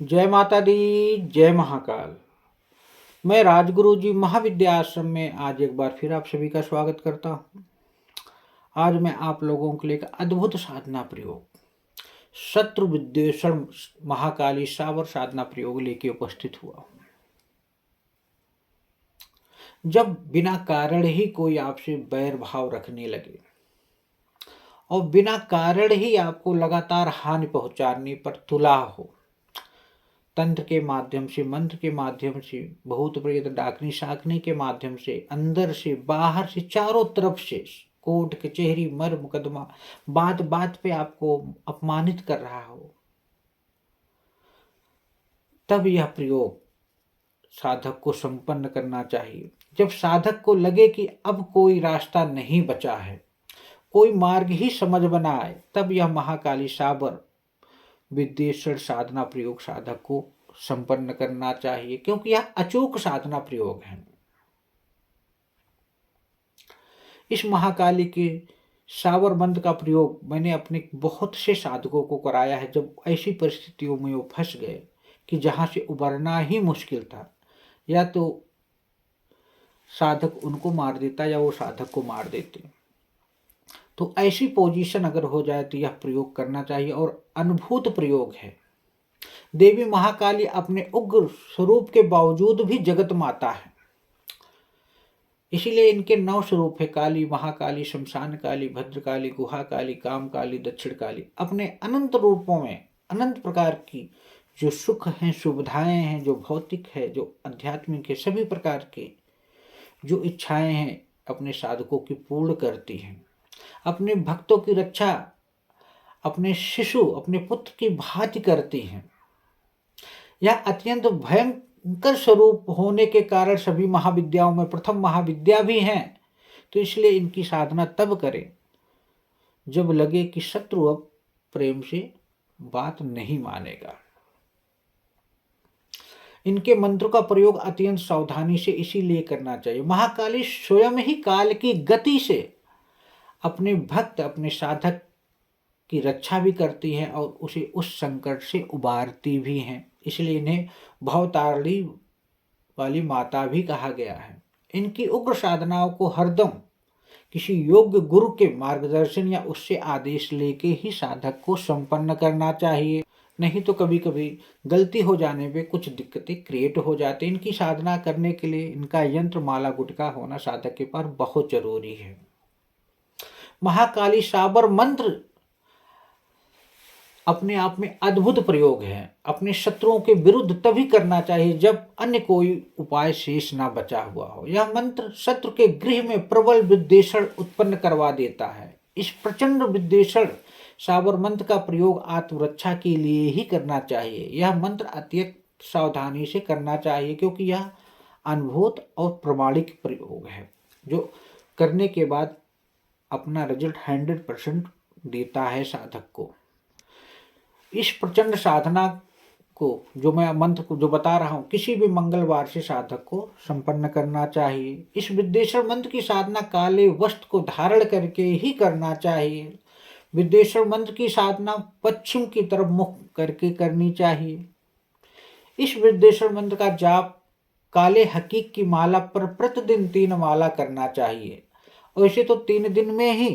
जय माता दी, जय महाकाल। मैं राजगुरु जी महाविद्या आश्रम में आज एक बार फिर आप सभी का स्वागत करता हूँ। आज मैं आप लोगों के लिए एक अद्भुत साधना प्रयोग, शत्रु विद्वेषण महाकाली शावर साधना प्रयोग लेके उपस्थित हुआ हूँ। जब बिना कारण ही कोई आपसे बैर भाव रखने लगे और बिना कारण ही आपको लगातार हानि पहुंचाने पर तुला हो, तंत्र के माध्यम से, मंत्र के माध्यम से, भूत प्रेत डाकनी शाकनी के माध्यम से, अंदर से बाहर से, चारों तरफ से कोर्ट कचहरी मर मुकदमा बात बात पे आपको अपमानित कर रहा हो, तब यह प्रयोग साधक को संपन्न करना चाहिए। जब साधक को लगे कि अब कोई रास्ता नहीं बचा है, कोई मार्ग ही समझ बना आए, तब यह महाकाली शाबर विद्वेषण साधना प्रयोग साधक को संपन्न करना चाहिए, क्योंकि यह अचूक साधना प्रयोग है। इस महाकाली के शावर मंत्र का प्रयोग मैंने अपने बहुत से साधकों को कराया है, जब ऐसी परिस्थितियों में वो फंस गए कि जहां से उबरना ही मुश्किल था। या तो साधक उनको मार देता या वो साधक को मार देते। तो ऐसी पोजीशन अगर हो जाए तो यह प्रयोग करना चाहिए और अनुभूत प्रयोग है। देवी महाकाली अपने उग्र स्वरूप के बावजूद भी जगत माता है, इसीलिए इनके 9 स्वरूप है: काली, महाकाली, शमशान काली, भद्रकाली, गुहा काली, काम काली, दक्षिण काली। अपने अनंत रूपों में अनंत प्रकार की जो सुख हैं, सुविधाएं हैं, जो भौतिक है, जो आध्यात्मिक है, सभी प्रकार के जो इच्छाएं हैं अपने साधकों की पूर्ण करती हैं। अपने भक्तों की रक्षा अपने शिशु, अपने पुत्र की भांति करती हैं। यह अत्यंत भयंकर स्वरूप होने के कारण सभी महाविद्याओं में प्रथम महाविद्या भी हैं। तो इसलिए इनकी साधना तब करें जब लगे कि शत्रु अब प्रेम से बात नहीं मानेगा। इनके मंत्रों का प्रयोग अत्यंत सावधानी से इसीलिए करना चाहिए। महाकाली स्वयं ही काल की गति से अपने भक्त, अपने साधक की रक्षा भी करती हैं और उसे उस संकट से उबारती भी हैं। इसलिए इन्हें भवतारिणी वाली माता भी कहा गया है। इनकी उग्र साधनाओं को हरदम किसी योग्य गुरु के मार्गदर्शन या उससे आदेश लेके ही साधक को संपन्न करना चाहिए, नहीं तो कभी कभी गलती हो जाने पे कुछ दिक्कतें क्रिएट हो जाती। इनकी साधना करने के लिए इनका यंत्र माला गुटका होना साधक के पास बहुत जरूरी है। महाकाली शाबर मंत्र अपने आप में अद्भुत प्रयोग है। अपने शत्रुओं के विरुद्ध तभी करना चाहिए जब अन्य कोई उपाय शेष ना बचा हुआ हो। यह मंत्र शत्रु के गृह में प्रबल विद्वेषण उत्पन्न करवा देता है। इस प्रचंड विद्वेषण शाबर मंत्र का प्रयोग आत्मरक्षा के लिए ही करना चाहिए। यह मंत्र अत्यंत सावधानी से करना चाहिए, क्योंकि यह अनुभूत और प्रमाणिक प्रयोग है, जो करने के बाद अपना रिजल्ट 100% देता है साधक को। इस प्रचंड साधना को, जो मैं मंत्र को जो बता रहा हूँ, किसी भी मंगलवार से साधक को संपन्न करना चाहिए। इस विद्वेषण मंत्र की साधना काले वस्त्र को धारण करके ही करना चाहिए। विद्वेषण मंत्र की साधना पश्चिम की तरफ मुख करके करनी चाहिए। इस विद्वेषण मंत्र का जाप काले हकीक की माला पर प्रतिदिन 3 माला करना चाहिए। वैसे तो 3 दिन में ही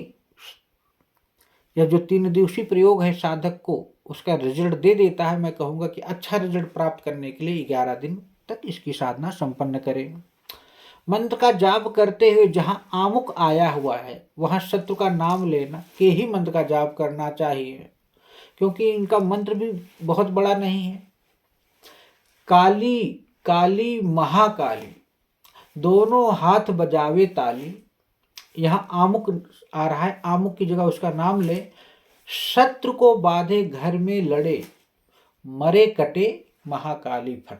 यह जो 3 दिवसीय प्रयोग है साधक को उसका रिजल्ट दे देता है। मैं कहूँगा कि अच्छा रिजल्ट प्राप्त करने के लिए 11 दिन तक इसकी साधना संपन्न करें। मंत्र का जाप करते हुए जहां आमुख आया हुआ है वहां शत्रु का नाम लेना के ही मंत्र का जाप करना चाहिए, क्योंकि इनका मंत्र भी बहुत बड़ा नहीं है। काली काली महाकाली, दोनों हाथ बजावे ताली। यहाँ आमुख आ रहा है, आमुख की जगह उसका नाम ले। शत्रु को बाधे घर में लड़े, मरे कटे महाकाली फट।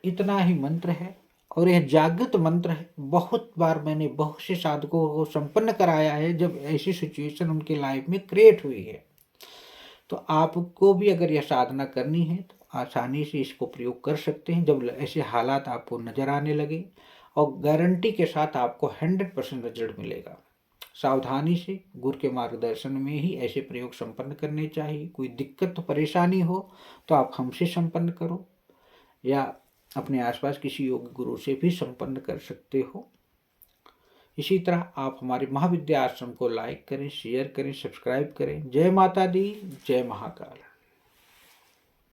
इतना ही मंत्र है और यह जागृत मंत्र है। बहुत बार मैंने बहुत से साधकों को संपन्न कराया है जब ऐसी सिचुएशन उनके लाइफ में क्रिएट हुई है। तो आपको भी अगर यह साधना करनी है तो आसानी से इसको प्रयोग कर सकते हैं जब ऐसे हालात आपको नजर आने लगे, और गारंटी के साथ आपको 100% रिजल्ट मिलेगा। सावधानी से गुरु के मार्गदर्शन में ही ऐसे प्रयोग संपन्न करने चाहिए। कोई दिक्कत परेशानी हो तो आप हमसे संपन्न करो या अपने आसपास किसी योग्य गुरु से भी संपन्न कर सकते हो। इसी तरह आप हमारे महाविद्या आश्रम को लाइक करें, शेयर करें, सब्सक्राइब करें। जय माता दी, जय महाकाल।